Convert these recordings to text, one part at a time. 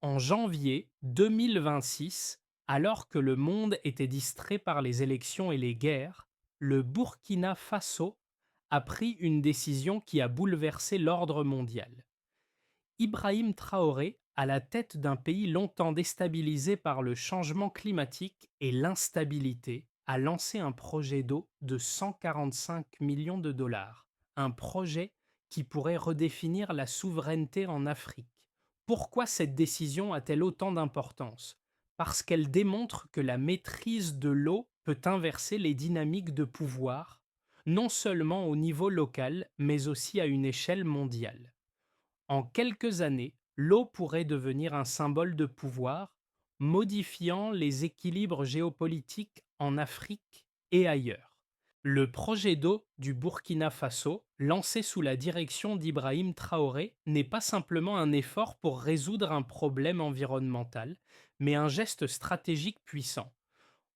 En janvier 2026, alors que le monde était distrait par les élections et les guerres, le Burkina Faso a pris une décision qui a bouleversé l'ordre mondial. Ibrahim Traoré, à la tête d'un pays longtemps déstabilisé par le changement climatique et l'instabilité, a lancé un projet d'eau de 145 millions de dollars, un projet qui pourrait redéfinir la souveraineté en Afrique. Pourquoi cette décision a-t-elle autant d'importance? Parce qu'elle démontre que la maîtrise de l'eau peut inverser les dynamiques de pouvoir, non seulement au niveau local, mais aussi à une échelle mondiale. En quelques années, l'eau pourrait devenir un symbole de pouvoir, modifiant les équilibres géopolitiques en Afrique et ailleurs. Le projet d'eau du Burkina Faso, lancé sous la direction d'Ibrahim Traoré, n'est pas simplement un effort pour résoudre un problème environnemental, mais un geste stratégique puissant.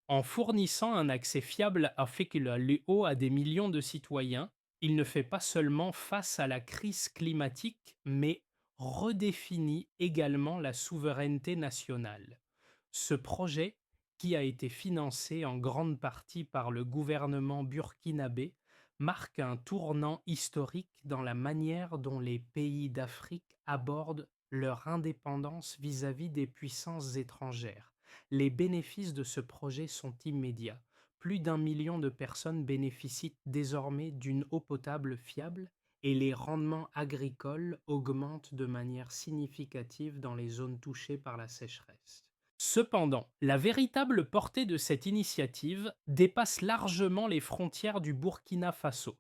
En fournissant un accès fiable avec l'eau à des millions de citoyens, il ne fait pas seulement face à la crise climatique, mais redéfinit également la souveraineté nationale. Ce projet, qui a été financé en grande partie par le gouvernement burkinabé, marque un tournant historique dans la manière dont les pays d'Afrique abordent leur indépendance vis-à-vis des puissances étrangères. Les bénéfices de ce projet sont immédiats. Plus d'un million de personnes bénéficient désormais d'une eau potable fiable et les rendements agricoles augmentent de manière significative dans les zones touchées par la sécheresse. Cependant, la véritable portée de cette initiative dépasse largement les frontières du Burkina Faso.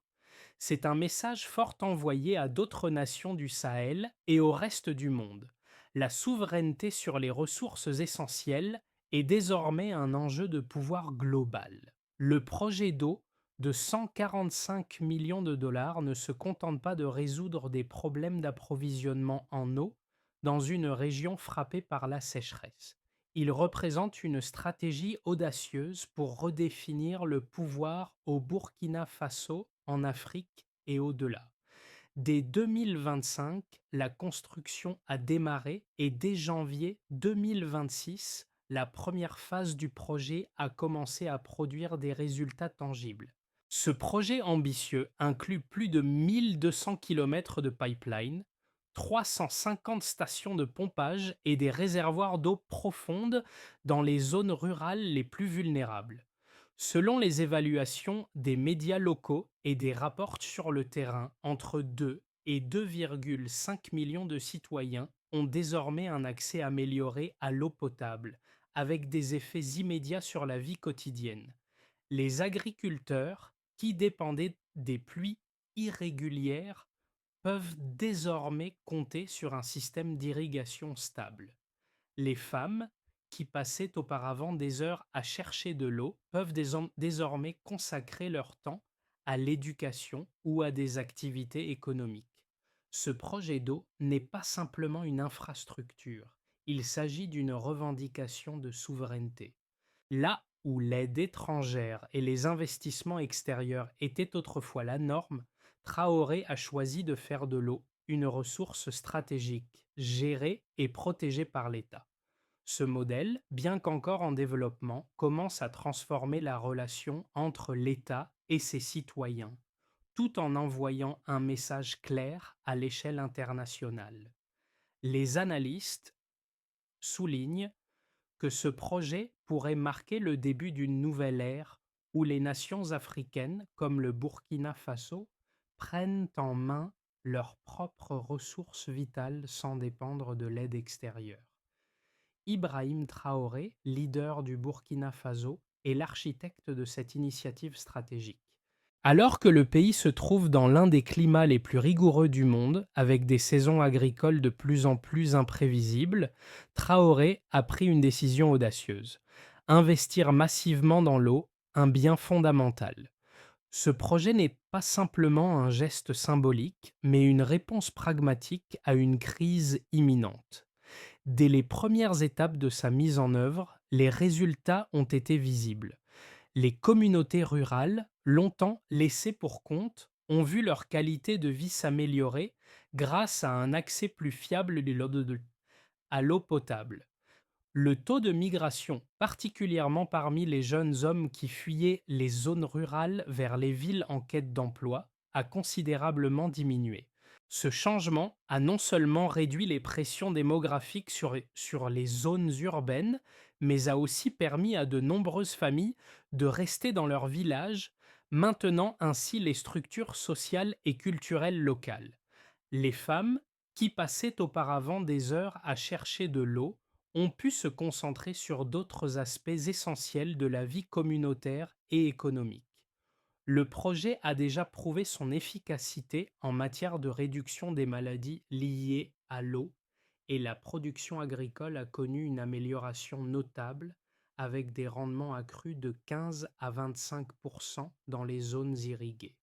C'est un message fort envoyé à d'autres nations du Sahel et au reste du monde. La souveraineté sur les ressources essentielles est désormais un enjeu de pouvoir global. Le projet d'eau de 145 millions de dollars ne se contente pas de résoudre des problèmes d'approvisionnement en eau dans une région frappée par la sécheresse. Il représente une stratégie audacieuse pour redéfinir le pouvoir au Burkina Faso, en Afrique et au-delà. Dès 2025, la construction a démarré et dès janvier 2026, la première phase du projet a commencé à produire des résultats tangibles. Ce projet ambitieux inclut plus de 1200 km de pipeline, 350 stations de pompage et des réservoirs d'eau profonde dans les zones rurales les plus vulnérables. Selon les évaluations des médias locaux et des rapports sur le terrain, entre 2 et 2,5 millions de citoyens ont désormais un accès amélioré à l'eau potable, avec des effets immédiats sur la vie quotidienne. Les agriculteurs, qui dépendaient des pluies irrégulières, peuvent désormais compter sur un système d'irrigation stable. Les femmes, qui passaient auparavant des heures à chercher de l'eau, peuvent désormais consacrer leur temps à l'éducation ou à des activités économiques. Ce projet d'eau n'est pas simplement une infrastructure, il s'agit d'une revendication de souveraineté. Là où l'aide étrangère et les investissements extérieurs étaient autrefois la norme, Traoré a choisi de faire de l'eau une ressource stratégique, gérée et protégée par l'État. Ce modèle, bien qu'encore en développement, commence à transformer la relation entre l'État et ses citoyens, tout en envoyant un message clair à l'échelle internationale. Les analystes soulignent que ce projet pourrait marquer le début d'une nouvelle ère où les nations africaines, comme le Burkina Faso, prennent en main leurs propres ressources vitales sans dépendre de l'aide extérieure. Ibrahim Traoré, leader du Burkina Faso, est l'architecte de cette initiative stratégique. Alors que le pays se trouve dans l'un des climats les plus rigoureux du monde, avec des saisons agricoles de plus en plus imprévisibles, Traoré a pris une décision audacieuse. Investir massivement dans l'eau, un bien fondamental. Ce projet n'est pas simplement un geste symbolique, mais une réponse pragmatique à une crise imminente. Dès les premières étapes de sa mise en œuvre, les résultats ont été visibles. Les communautés rurales, longtemps laissées pour compte, ont vu leur qualité de vie s'améliorer grâce à un accès plus fiable à l'eau potable. Le taux de migration, particulièrement parmi les jeunes hommes qui fuyaient les zones rurales vers les villes en quête d'emploi, a considérablement diminué. Ce changement a non seulement réduit les pressions démographiques sur les zones urbaines, mais a aussi permis à de nombreuses familles de rester dans leur village, maintenant ainsi les structures sociales et culturelles locales. Les femmes, qui passaient auparavant des heures à chercher de l'eau, ont pu se concentrer sur d'autres aspects essentiels de la vie communautaire et économique. Le projet a déjà prouvé son efficacité en matière de réduction des maladies liées à l'eau et la production agricole a connu une amélioration notable avec des rendements accrus de 15 à 25 dans les zones irriguées.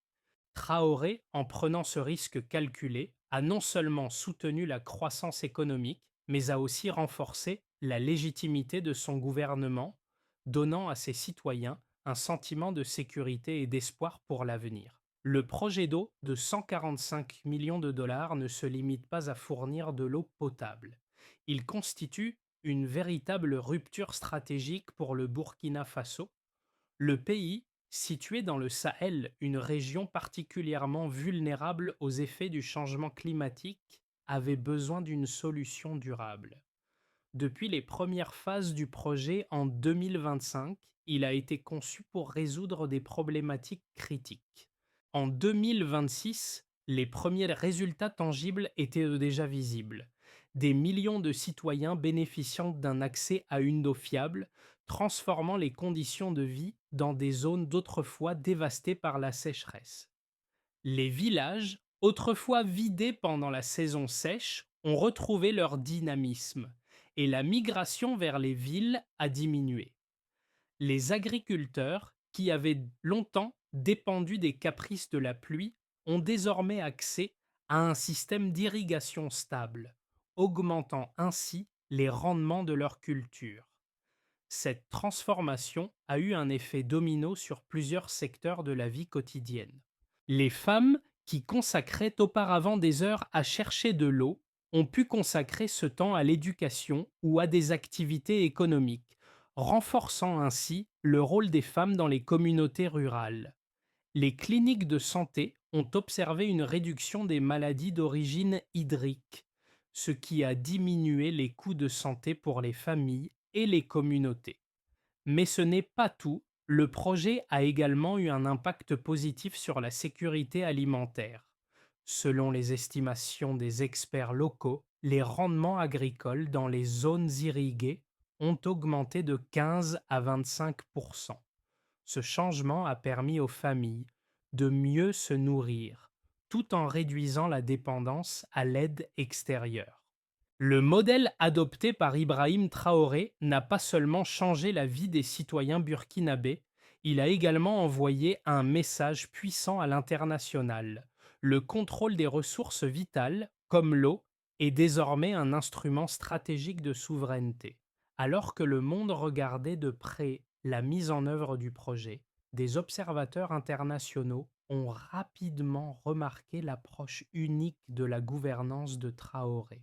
Traoré, en prenant ce risque calculé, a non seulement soutenu la croissance économique, mais a aussi renforcé la légitimité de son gouvernement, donnant à ses citoyens un sentiment de sécurité et d'espoir pour l'avenir. Le projet d'eau de 145 millions de dollars ne se limite pas à fournir de l'eau potable. Il constitue une véritable rupture stratégique pour le Burkina Faso, le pays, situé dans le Sahel, une région particulièrement vulnérable aux effets du changement climatique, avait besoin d'une solution durable. Depuis les premières phases du projet en 2025, il a été conçu pour résoudre des problématiques critiques. En 2026, les premiers résultats tangibles étaient déjà visibles. Des millions de citoyens bénéficiant d'un accès à une eau fiable, transformant les conditions de vie dans des zones d'autrefois dévastées par la sécheresse. Les villages, autrefois vidés pendant la saison sèche, ont retrouvé leur dynamisme et la migration vers les villes a diminué. Les agriculteurs, qui avaient longtemps dépendu des caprices de la pluie, ont désormais accès à un système d'irrigation stable, augmentant ainsi les rendements de leur culture. Cette transformation a eu un effet domino sur plusieurs secteurs de la vie quotidienne. Les femmes, qui consacraient auparavant des heures à chercher de l'eau, ont pu consacrer ce temps à l'éducation ou à des activités économiques, renforçant ainsi le rôle des femmes dans les communautés rurales. Les cliniques de santé ont observé une réduction des maladies d'origine hydrique, ce qui a diminué les coûts de santé pour les familles et les communautés. Mais ce n'est pas tout, le projet a également eu un impact positif sur la sécurité alimentaire. Selon les estimations des experts locaux, les rendements agricoles dans les zones irriguées ont augmenté de 15 à 25. Ce changement a permis aux familles de mieux se nourrir, tout en réduisant la dépendance à l'aide extérieure. Le modèle adopté par Ibrahim Traoré n'a pas seulement changé la vie des citoyens burkinabés, il a également envoyé un message puissant à l'international. Le contrôle des ressources vitales, comme l'eau, est désormais un instrument stratégique de souveraineté. Alors que le monde regardait de près la mise en œuvre du projet, des observateurs internationaux ont rapidement remarqué l'approche unique de la gouvernance de Traoré.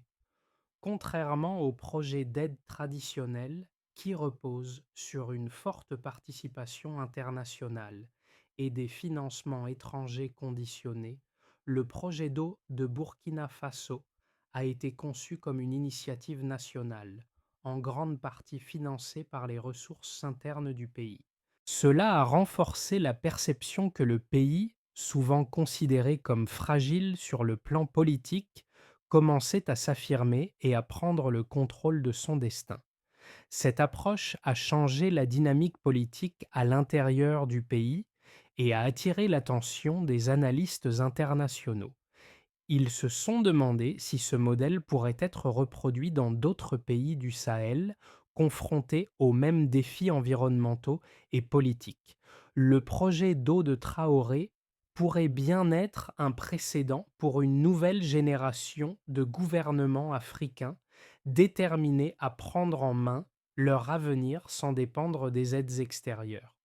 Contrairement aux projets d'aide traditionnels qui reposent sur une forte participation internationale et des financements étrangers conditionnés, le projet d'eau de Burkina Faso a été conçu comme une initiative nationale, en grande partie financée par les ressources internes du pays. Cela a renforcé la perception que le pays, souvent considéré comme fragile sur le plan politique, commençait à s'affirmer et à prendre le contrôle de son destin. Cette approche a changé la dynamique politique à l'intérieur du pays et a attiré l'attention des analystes internationaux. Ils se sont demandé si ce modèle pourrait être reproduit dans d'autres pays du Sahel confrontés aux mêmes défis environnementaux et politiques. Le projet d'eau de Traoré pourrait bien être un précédent pour une nouvelle génération de gouvernements africains déterminés à prendre en main leur avenir sans dépendre des aides extérieures.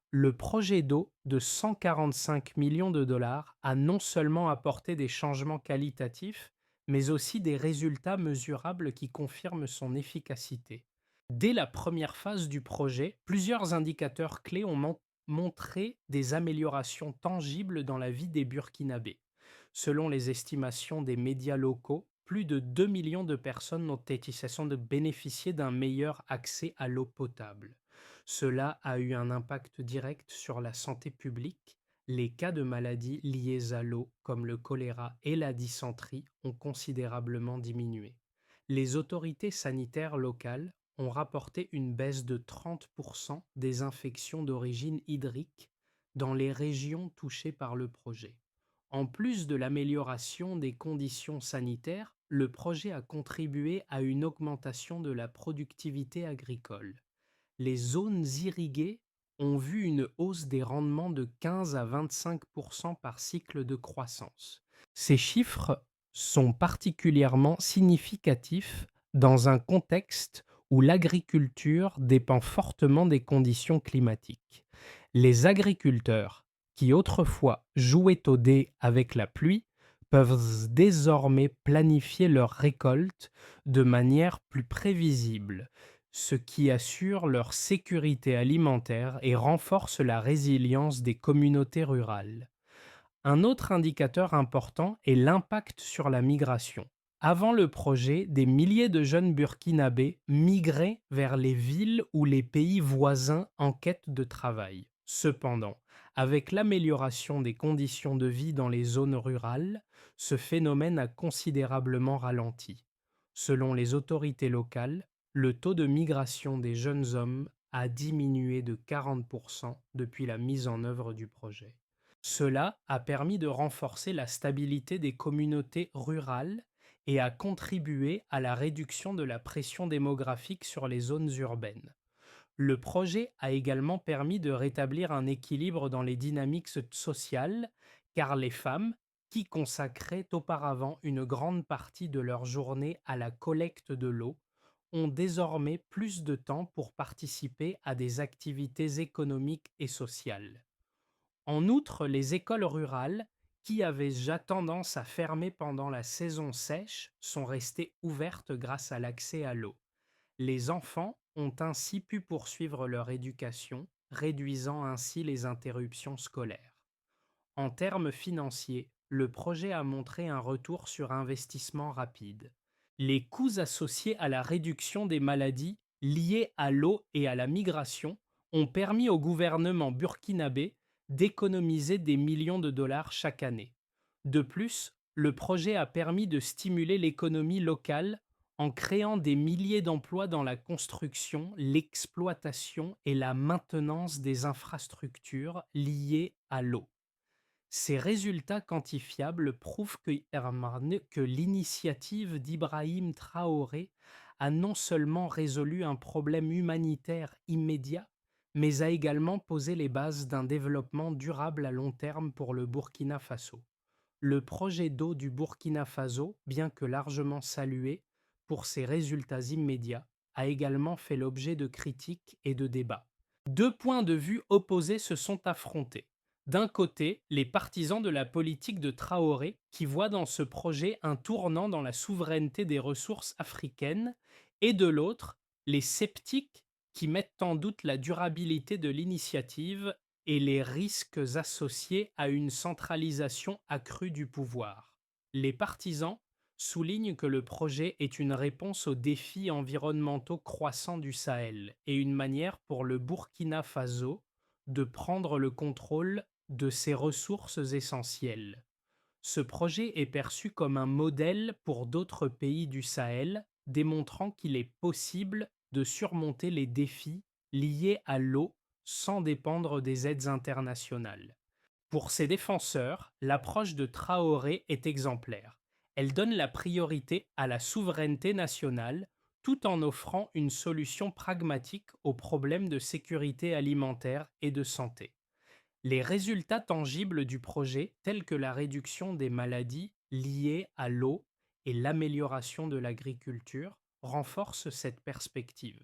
Le projet d'eau de 145 millions de dollars a non seulement apporté des changements qualitatifs, mais aussi des résultats mesurables qui confirment son efficacité. Dès la première phase du projet, plusieurs indicateurs clés ont montré des améliorations tangibles dans la vie des Burkinabés. Selon les estimations des médias locaux, plus de 2 millions de personnes ont été cessant de bénéficier d'un meilleur accès à l'eau potable. Cela a eu un impact direct sur la santé publique. Les cas de maladies liées à l'eau, comme le choléra et la dysenterie, ont considérablement diminué. Les autorités sanitaires locales ont rapporté une baisse de 30% des infections d'origine hydrique dans les régions touchées par le projet. En plus de l'amélioration des conditions sanitaires, le projet a contribué à une augmentation de la productivité agricole. Les zones irriguées ont vu une hausse des rendements de 15 à 25% par cycle de croissance. Ces chiffres sont particulièrement significatifs dans un contexte où l'agriculture dépend fortement des conditions climatiques. Les agriculteurs, qui autrefois jouaient au dé avec la pluie, peuvent désormais planifier leurs récoltes de manière plus prévisible, ce qui assure leur sécurité alimentaire et renforce la résilience des communautés rurales. Un autre indicateur important est l'impact sur la migration. Avant le projet, des milliers de jeunes burkinabés migraient vers les villes ou les pays voisins en quête de travail. Cependant, avec l'amélioration des conditions de vie dans les zones rurales, ce phénomène a considérablement ralenti. Selon les autorités locales, le taux de migration des jeunes hommes a diminué de 40% depuis la mise en œuvre du projet. Cela a permis de renforcer la stabilité des communautés rurales et a contribué à la réduction de la pression démographique sur les zones urbaines. Le projet a également permis de rétablir un équilibre dans les dynamiques sociales, car les femmes, qui consacraient auparavant une grande partie de leur journée à la collecte de l'eau, ont désormais plus de temps pour participer à des activités économiques et sociales. En outre, les écoles rurales, qui avaient déjà tendance à fermer pendant la saison sèche, sont restées ouvertes grâce à l'accès à l'eau. Les enfants ont ainsi pu poursuivre leur éducation, réduisant ainsi les interruptions scolaires. En termes financiers, le projet a montré un retour sur investissement rapide. Les coûts associés à la réduction des maladies liées à l'eau et à la migration ont permis au gouvernement burkinabé d'économiser des millions de dollars chaque année. De plus, le projet a permis de stimuler l'économie locale en créant des milliers d'emplois dans la construction, l'exploitation et la maintenance des infrastructures liées à l'eau. Ces résultats quantifiables prouvent que l'initiative d'Ibrahim Traoré a non seulement résolu un problème humanitaire immédiat, mais a également posé les bases d'un développement durable à long terme pour le Burkina Faso. Le projet d'eau du Burkina Faso, bien que largement salué pour ses résultats immédiats, a également fait l'objet de critiques et de débats. Deux points de vue opposés se sont affrontés. D'un côté, les partisans de la politique de Traoré, qui voient dans ce projet un tournant dans la souveraineté des ressources africaines, et de l'autre, les sceptiques qui mettent en doute la durabilité de l'initiative et les risques associés à une centralisation accrue du pouvoir. Les partisans soulignent que le projet est une réponse aux défis environnementaux croissants du Sahel et une manière pour le Burkina Faso de prendre le contrôle de ses ressources essentielles. Ce projet est perçu comme un modèle pour d'autres pays du Sahel, démontrant qu'il est possible de surmonter les défis liés à l'eau sans dépendre des aides internationales. Pour ses défenseurs, l'approche de Traoré est exemplaire. Elle donne la priorité à la souveraineté nationale tout en offrant une solution pragmatique aux problèmes de sécurité alimentaire et de santé. Les résultats tangibles du projet, tels que la réduction des maladies liées à l'eau et l'amélioration de l'agriculture, renforcent cette perspective.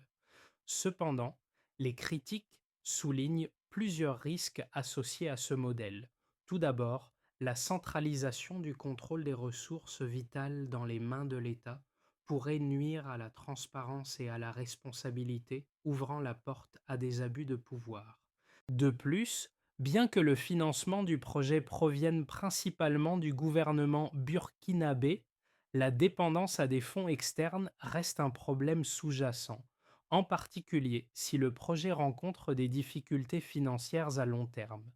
Cependant, les critiques soulignent plusieurs risques associés à ce modèle. Tout d'abord, La centralisation du contrôle des ressources vitales dans les mains de l'État pourrait nuire à la transparence et à la responsabilité, ouvrant la porte à des abus de pouvoir. De plus, bien que le financement du projet provienne principalement du gouvernement burkinabé, la dépendance à des fonds externes reste un problème sous-jacent, en particulier si le projet rencontre des difficultés financières à long terme.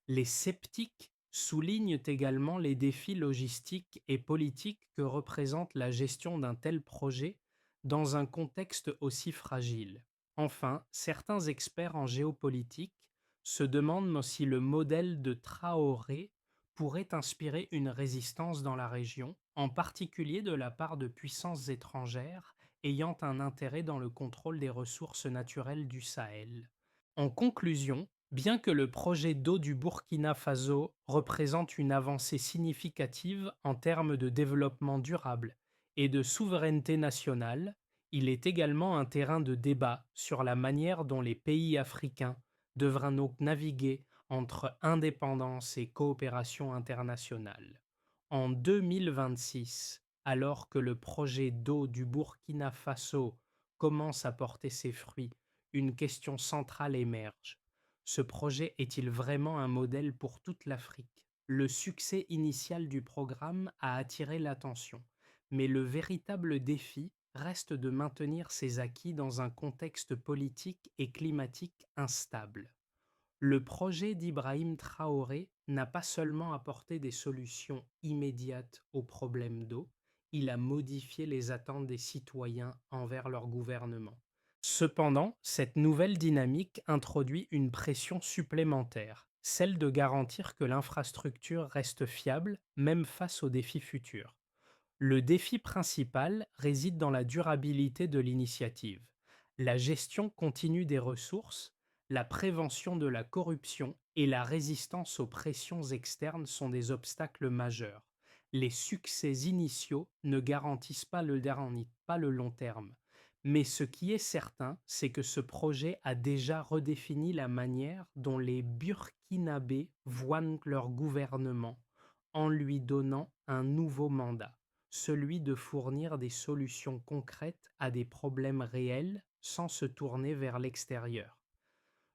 Les sceptiques soulignent également les défis logistiques et politiques que représente la gestion d'un tel projet dans un contexte aussi fragile. Enfin, certains experts en géopolitique se demandent si le modèle de Traoré pourrait inspirer une résistance dans la région, en particulier de la part de puissances étrangères ayant un intérêt dans le contrôle des ressources naturelles du Sahel. En conclusion, bien que le projet d'eau du Burkina Faso représente une avancée significative en termes de développement durable et de souveraineté nationale, il est également un terrain de débat sur la manière dont les pays africains devraient donc naviguer entre indépendance et coopération internationale. En 2026, alors que le projet d'eau du Burkina Faso commence à porter ses fruits, une question centrale émerge. Ce projet est-il vraiment un modèle pour toute l'Afrique? Le succès initial du programme a attiré l'attention, mais le véritable défi reste de maintenir ces acquis dans un contexte politique et climatique instable. Le projet d'Ibrahim Traoré n'a pas seulement apporté des solutions immédiates aux problèmes d'eau, il a modifié les attentes des citoyens envers leur gouvernement. Cependant, cette nouvelle dynamique introduit une pression supplémentaire, celle de garantir que l'infrastructure reste fiable même face aux défis futurs. Le défi principal réside dans la durabilité de l'initiative. La gestion continue des ressources, la prévention de la corruption et la résistance aux pressions externes sont des obstacles majeurs. Les succès initiaux ne garantissent pas le long terme. Mais ce qui est certain, c'est que ce projet a déjà redéfini la manière dont les Burkinabés voient leur gouvernement en lui donnant un nouveau mandat, celui de fournir des solutions concrètes à des problèmes réels sans se tourner vers l'extérieur.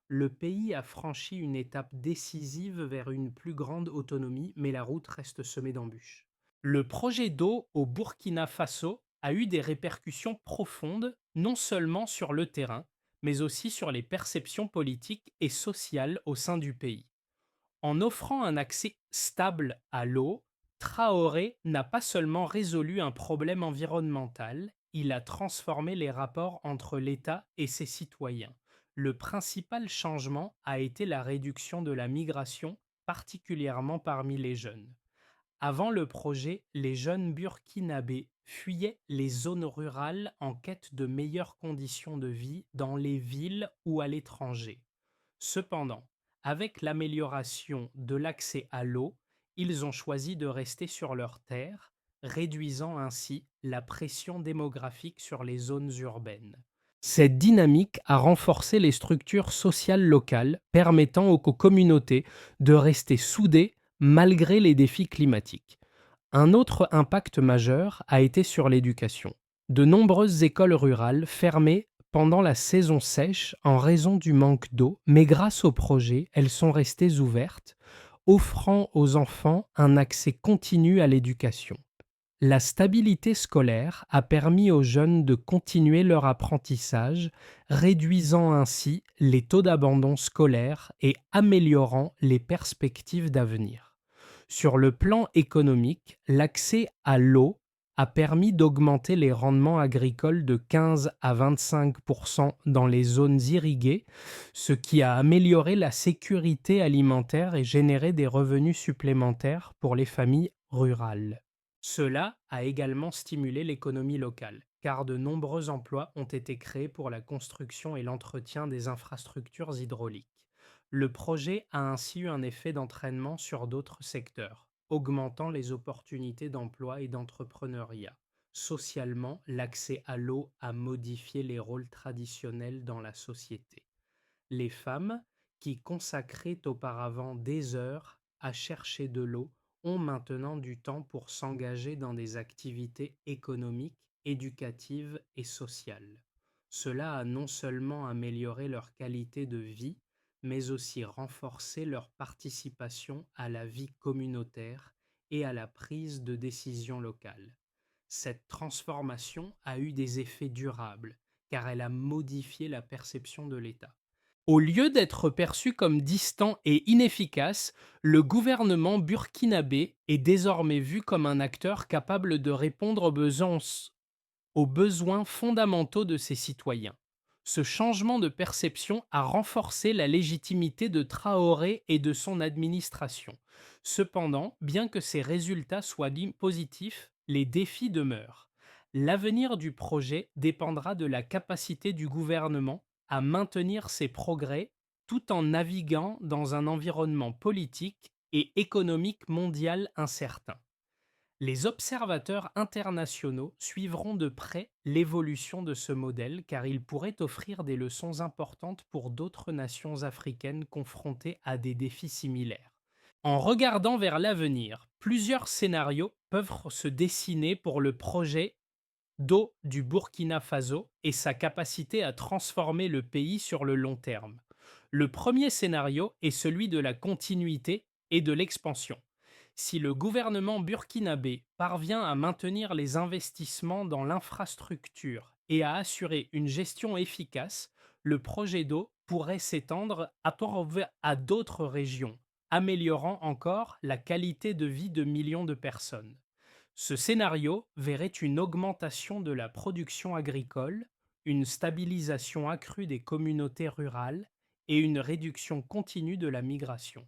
Le pays a franchi une étape décisive vers une plus grande autonomie, mais la route reste semée d'embûches. Le projet d'eau au Burkina Faso a eu des répercussions profondes, non seulement sur le terrain, mais aussi sur les perceptions politiques et sociales au sein du pays. En offrant un accès stable à l'eau, Traoré n'a pas seulement résolu un problème environnemental, il a transformé les rapports entre l'État et ses citoyens. Le principal changement a été la réduction de la migration, particulièrement parmi les jeunes. Avant le projet, les jeunes burkinabés fuyaient les zones rurales en quête de meilleures conditions de vie dans les villes ou à l'étranger. Cependant, avec l'amélioration de l'accès à l'eau, ils ont choisi de rester sur leurs terres, réduisant ainsi la pression démographique sur les zones urbaines. Cette dynamique a renforcé les structures sociales locales, permettant aux communautés de rester soudées malgré les défis climatiques. Un autre impact majeur a été sur l'éducation. De nombreuses écoles rurales fermées pendant la saison sèche en raison du manque d'eau, mais grâce au projet, elles sont restées ouvertes, offrant aux enfants un accès continu à l'éducation. La stabilité scolaire a permis aux jeunes de continuer leur apprentissage, réduisant ainsi les taux d'abandon scolaire et améliorant les perspectives d'avenir. Sur le plan économique, l'accès à l'eau a permis d'augmenter les rendements agricoles de 15 à 25 dans les zones irriguées, ce qui a amélioré la sécurité alimentaire et généré des revenus supplémentaires pour les familles rurales. Cela a également stimulé l'économie locale, car de nombreux emplois ont été créés pour la construction et l'entretien des infrastructures hydrauliques. Le projet a ainsi eu un effet d'entraînement sur d'autres secteurs, augmentant les opportunités d'emploi et d'entrepreneuriat. Socialement, l'accès à l'eau a modifié les rôles traditionnels dans la société. Les femmes, qui consacraient auparavant des heures à chercher de l'eau ont maintenant du temps pour s'engager dans des activités économiques, éducatives et sociales. Cela a non seulement amélioré leur qualité de vie, mais aussi renforcé leur participation à la vie communautaire et à la prise de décisions locales. Cette transformation a eu des effets durables, car elle a modifié la perception de l'État. Au lieu d'être perçu comme distant et inefficace, le gouvernement burkinabé est désormais vu comme un acteur capable de répondre aux besoins fondamentaux de ses citoyens. Ce changement de perception a renforcé la légitimité de Traoré et de son administration. Cependant, bien que ces résultats soient positifs, les défis demeurent. L'avenir du projet dépendra de la capacité du gouvernement à maintenir ses progrès tout en naviguant dans un environnement politique et économique mondial incertain. Les observateurs internationaux suivront de près l'évolution de ce modèle car il pourrait offrir des leçons importantes pour d'autres nations africaines confrontées à des défis similaires. En regardant vers l'avenir, plusieurs scénarios peuvent se dessiner pour le projet d'eau du Burkina Faso et sa capacité à transformer le pays sur le long terme. Le premier scénario est celui de la continuité et de l'expansion. Si le gouvernement burkinabé parvient à maintenir les investissements dans l'infrastructure et à assurer une gestion efficace, le projet d'eau pourrait s'étendre à d'autres régions, améliorant encore la qualité de vie de millions de personnes. Ce scénario verrait une augmentation de la production agricole, une stabilisation accrue des communautés rurales et une réduction continue de la migration.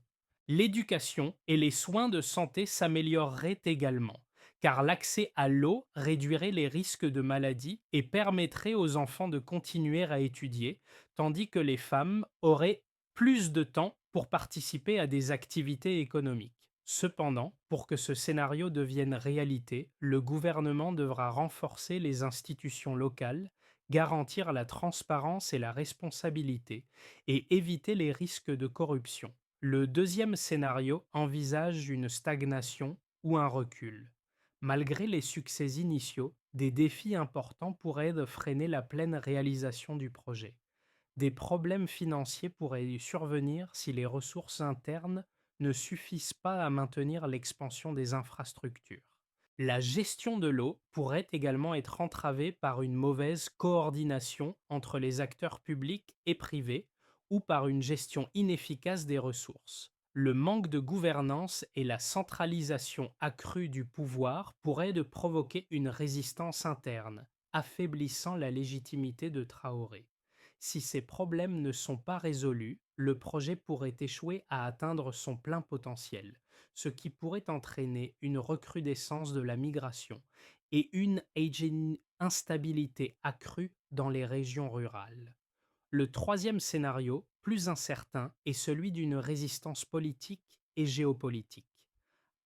L'éducation et les soins de santé s'amélioreraient également, car l'accès à l'eau réduirait les risques de maladies et permettrait aux enfants de continuer à étudier, tandis que les femmes auraient plus de temps pour participer à des activités économiques. Cependant, pour que ce scénario devienne réalité, le gouvernement devra renforcer les institutions locales, garantir la transparence et la responsabilité, et éviter les risques de corruption. Le deuxième scénario envisage une stagnation ou un recul. Malgré les succès initiaux, des défis importants pourraient freiner la pleine réalisation du projet. Des problèmes financiers pourraient survenir si les ressources internes ne suffisent pas à maintenir l'expansion des infrastructures. La gestion de l'eau pourrait également être entravée par une mauvaise coordination entre les acteurs publics et privés ou par une gestion inefficace des ressources. Le manque de gouvernance et la centralisation accrue du pouvoir pourraient provoquer une résistance interne, affaiblissant la légitimité de Traoré. Si ces problèmes ne sont pas résolus, le projet pourrait échouer à atteindre son plein potentiel, ce qui pourrait entraîner une recrudescence de la migration et une instabilité accrue dans les régions rurales. Le troisième scénario, plus incertain, est celui d'une résistance politique et géopolitique.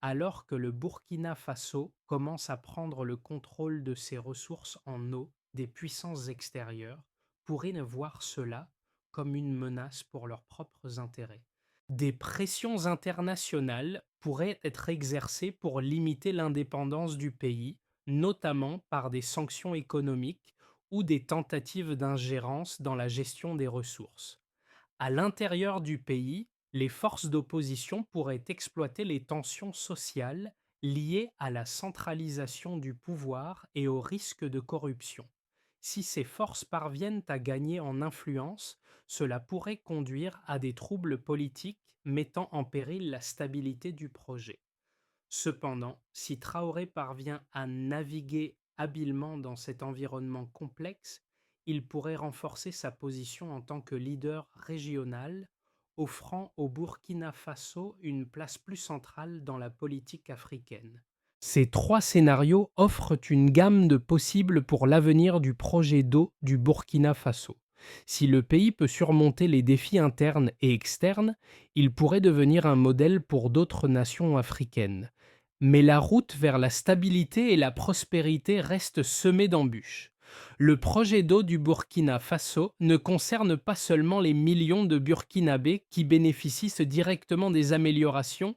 Alors que le Burkina Faso commence à prendre le contrôle de ses ressources en eau des puissances extérieures, pourraient ne voir cela comme une menace pour leurs propres intérêts. Des pressions internationales pourraient être exercées pour limiter l'indépendance du pays, notamment par des sanctions économiques ou des tentatives d'ingérence dans la gestion des ressources. À l'intérieur du pays, les forces d'opposition pourraient exploiter les tensions sociales liées à la centralisation du pouvoir et au risque de corruption. Si ces forces parviennent à gagner en influence, cela pourrait conduire à des troubles politiques mettant en péril la stabilité du projet. Cependant, si Traoré parvient à naviguer habilement dans cet environnement complexe, il pourrait renforcer sa position en tant que leader régional, offrant au Burkina Faso une place plus centrale dans la politique africaine. Ces trois scénarios offrent une gamme de possibles pour l'avenir du projet d'eau du Burkina Faso. Si le pays peut surmonter les défis internes et externes, il pourrait devenir un modèle pour d'autres nations africaines. Mais la route vers la stabilité et la prospérité reste semée d'embûches. Le projet d'eau du Burkina Faso ne concerne pas seulement les millions de Burkinabés qui bénéficient directement des améliorations,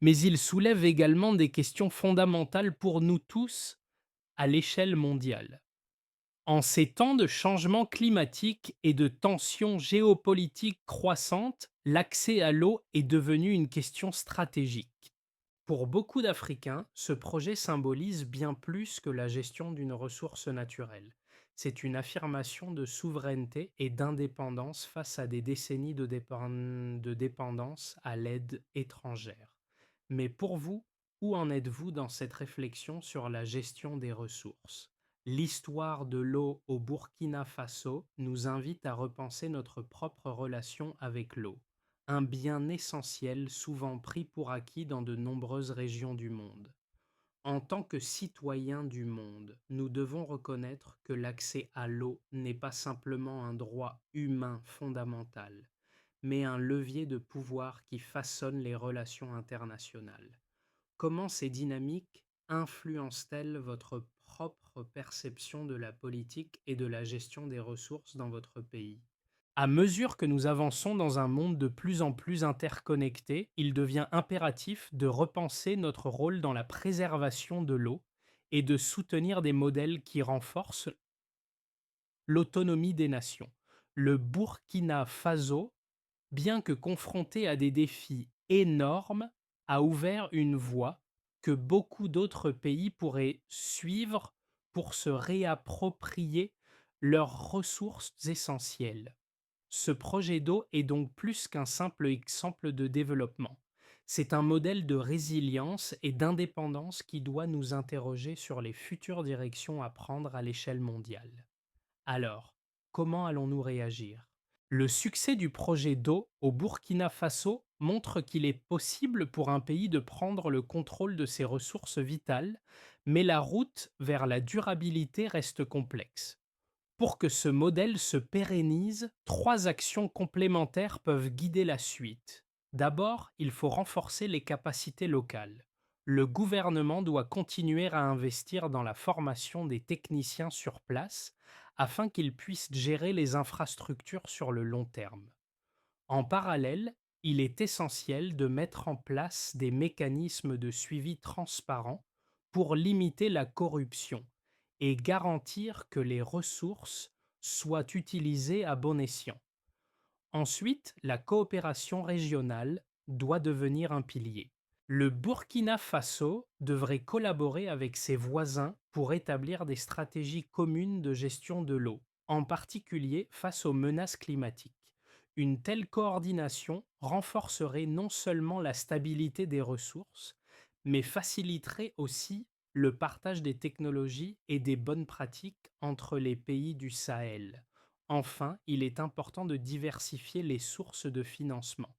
mais il soulève également des questions fondamentales pour nous tous à l'échelle mondiale. En ces temps de changement climatique et de tensions géopolitiques croissantes, l'accès à l'eau est devenu une question stratégique. Pour beaucoup d'Africains, ce projet symbolise bien plus que la gestion d'une ressource naturelle. C'est une affirmation de souveraineté et d'indépendance face à des décennies de dépendance à l'aide étrangère. Mais pour vous, où en êtes-vous dans cette réflexion sur la gestion des ressources? L'histoire de l'eau au Burkina Faso nous invite à repenser notre propre relation avec l'eau, un bien essentiel souvent pris pour acquis dans de nombreuses régions du monde. En tant que citoyens du monde, nous devons reconnaître que l'accès à l'eau n'est pas simplement un droit humain fondamental, mais un levier de pouvoir qui façonne les relations internationales. Comment ces dynamiques influencent-elles votre propre perception de la politique et de la gestion des ressources dans votre pays? À mesure que nous avançons dans un monde de plus en plus interconnecté, il devient impératif de repenser notre rôle dans la préservation de l'eau et de soutenir des modèles qui renforcent l'autonomie des nations. Le Burkina Faso, bien que confronté à des défis énormes, a ouvert une voie que beaucoup d'autres pays pourraient suivre pour se réapproprier leurs ressources essentielles. Ce projet d'eau est donc plus qu'un simple exemple de développement. C'est un modèle de résilience et d'indépendance qui doit nous interroger sur les futures directions à prendre à l'échelle mondiale. Alors, comment allons-nous réagir? Le succès du projet d'eau au Burkina Faso montre qu'il est possible pour un pays de prendre le contrôle de ses ressources vitales, mais la route vers la durabilité reste complexe. Pour que ce modèle se pérennise, trois actions complémentaires peuvent guider la suite. D'abord, il faut renforcer les capacités locales. Le gouvernement doit continuer à investir dans la formation des techniciens sur place afin qu'ils puissent gérer les infrastructures sur le long terme. En parallèle, il est essentiel de mettre en place des mécanismes de suivi transparents pour limiter la corruption et garantir que les ressources soient utilisées à bon escient. Ensuite, la coopération régionale doit devenir un pilier. Le Burkina Faso devrait collaborer avec ses voisins pour établir des stratégies communes de gestion de l'eau, en particulier face aux menaces climatiques. Une telle coordination renforcerait non seulement la stabilité des ressources, mais faciliterait aussi le partage des technologies et des bonnes pratiques entre les pays du Sahel. Enfin, il est important de diversifier les sources de financement.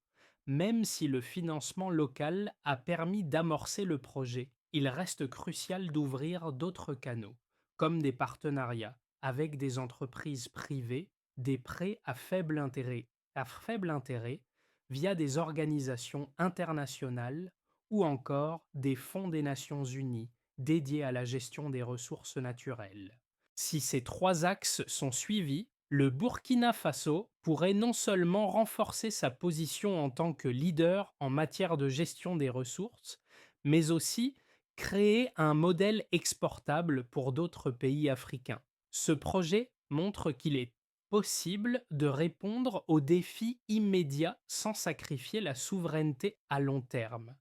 Même si le financement local a permis d'amorcer le projet, il reste crucial d'ouvrir d'autres canaux, comme des partenariats avec des entreprises privées, des prêts à faible intérêt via des organisations internationales ou encore des fonds des Nations Unies dédiés à la gestion des ressources naturelles. Si ces trois axes sont suivis, le Burkina Faso pourrait non seulement renforcer sa position en tant que leader en matière de gestion des ressources, mais aussi créer un modèle exportable pour d'autres pays africains. Ce projet montre qu'il est possible de répondre aux défis immédiats sans sacrifier la souveraineté à long terme.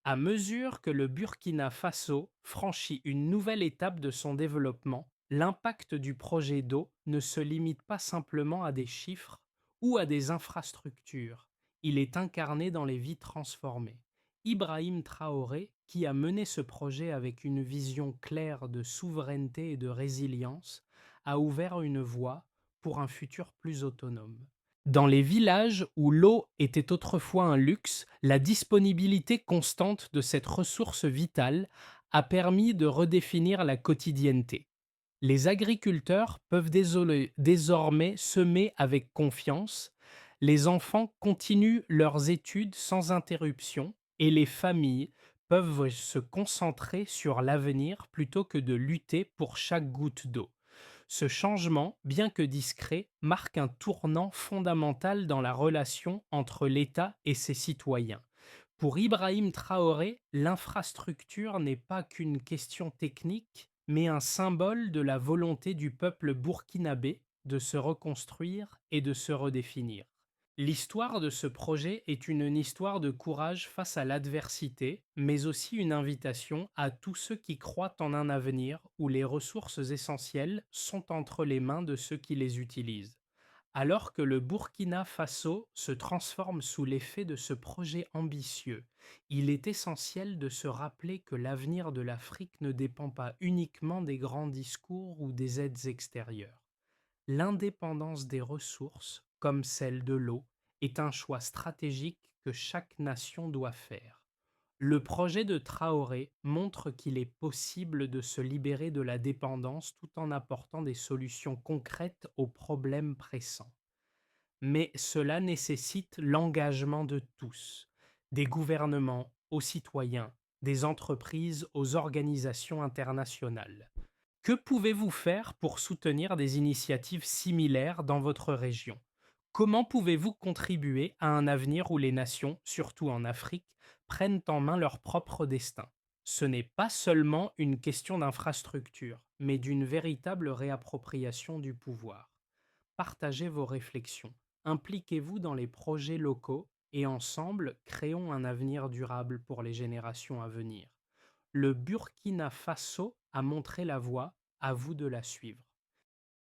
À mesure que le Burkina Faso franchit une nouvelle étape de son développement, l'impact du projet d'eau ne se limite pas simplement à des chiffres ou à des infrastructures. Il est incarné dans les vies transformées. Ibrahim Traoré, qui a mené ce projet avec une vision claire de souveraineté et de résilience, a ouvert une voie pour un futur plus autonome. Dans les villages où l'eau était autrefois un luxe, la disponibilité constante de cette ressource vitale a permis de redéfinir la quotidienneté. Les agriculteurs peuvent désormais semer avec confiance, les enfants continuent leurs études sans interruption et les familles peuvent se concentrer sur l'avenir plutôt que de lutter pour chaque goutte d'eau. Ce changement, bien que discret, marque un tournant fondamental dans la relation entre l'État et ses citoyens. Pour Ibrahim Traoré, l'infrastructure n'est pas qu'une question technique, mais un symbole de la volonté du peuple burkinabé de se reconstruire et de se redéfinir. L'histoire de ce projet est une histoire de courage face à l'adversité, mais aussi une invitation à tous ceux qui croient en un avenir où les ressources essentielles sont entre les mains de ceux qui les utilisent. Alors que le Burkina Faso se transforme sous l'effet de ce projet ambitieux, il est essentiel de se rappeler que l'avenir de l'Afrique ne dépend pas uniquement des grands discours ou des aides extérieures. L'indépendance des ressources, comme celle de l'eau, est un choix stratégique que chaque nation doit faire. Le projet de Traoré montre qu'il est possible de se libérer de la dépendance tout en apportant des solutions concrètes aux problèmes pressants. Mais cela nécessite l'engagement de tous, des gouvernements aux citoyens, des entreprises aux organisations internationales. Que pouvez-vous faire pour soutenir des initiatives similaires dans votre région? Comment pouvez-vous contribuer à un avenir où les nations, surtout en Afrique, prennent en main leur propre destin? Ce n'est pas seulement une question d'infrastructure, mais d'une véritable réappropriation du pouvoir. Partagez vos réflexions, impliquez-vous dans les projets locaux et ensemble, créons un avenir durable pour les générations à venir. Le Burkina Faso a montré la voie, à vous de la suivre.